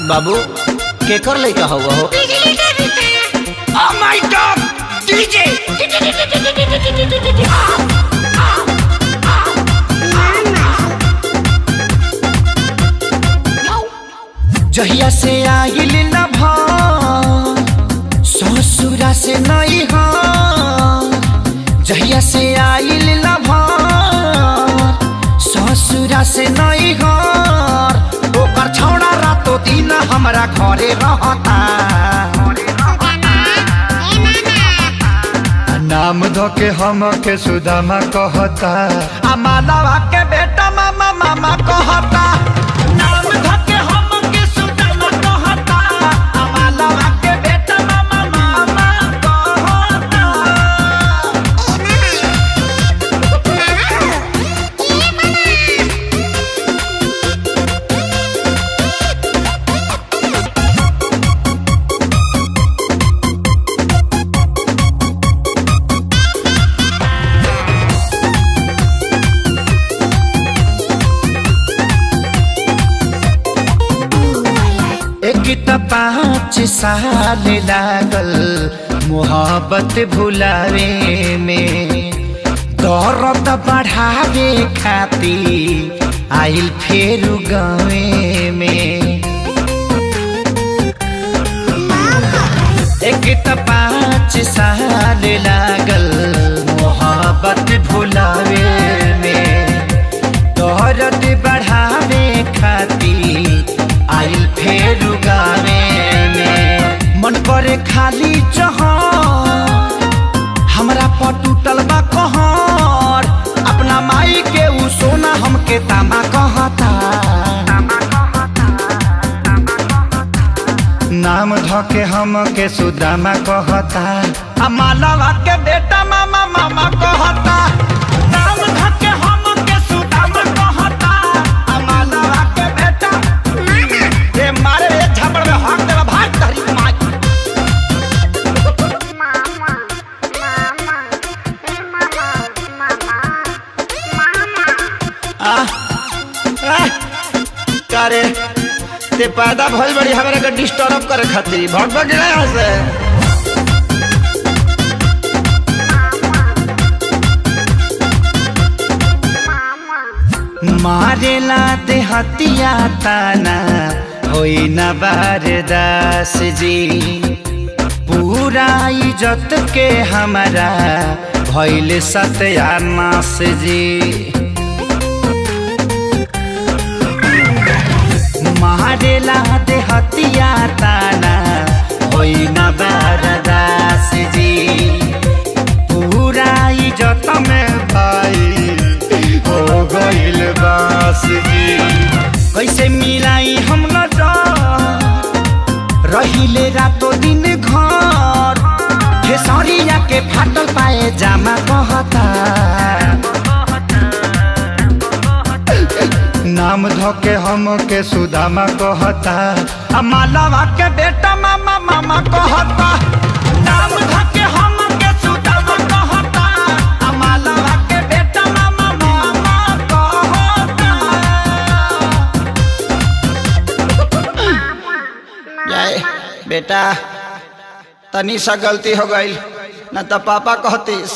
बाबू केकर लइका हुआ हो? Oh my God! DJ! जहिया से आइल न ससुरा से नहीं हो, जहिया से आइल न ससुरा से नहीं हो, ओकर छौड़ा रातो दिन हमरा घरे रहता। नाम धोके हम के सुदामा कहता, मालावा के बेटा मामा मामा कहता। नाम धोके हम के सुदामा कहता, मालावा के बेटा मामा मामा कहता। एक त 5 साल लागल मोहब्बत भुलावे में, दर्द बढ़ावे खातिर आइल फेर गावे में। एक त 5 साल लागल मोहब्बत भुलावे में, दर्द बढ़ावे खातिर आइल फेर गावे में। मन करे खाली जहां हमरा पर टूटल बा कहर, अपना माई के उ सोना हमके तामा कहता। नाम धोके हम के सुदामा कहता, मालावा के बेटा मामा मामा कहता। नाम धके हम के सुदामा कहता, मालावा के बेटा ये मारे झापड़ में हाथ देला भाग तहरी माई। करे ते पैदा भइल बड़ी हमरा के डिस्टर्ब करे खातिर भग भग गया यहाँ से। मारेला ते हतिया ताना होई न बारदास जी, पूरा इज्जत के हमारा भइल सत्यानाश जी। मारेला ते हतिया ताना होई न बारदास जी, पूरा इज्जत में भाई हो गइल बास जी। कैसे मिलाई हम न रहिले रातो दिन घर, खेसरिया के फाटल पाए जामा कहता। नाम धोके हम के सुदामा कहता, मालावा के बेटा मामा मामा कहता। नाम धके हम के सुदामा कहता, मालावा के बेटा मामा मामा कहता। जाए बेटा तनी सा गलती हो गई न तो पापा कहतीस।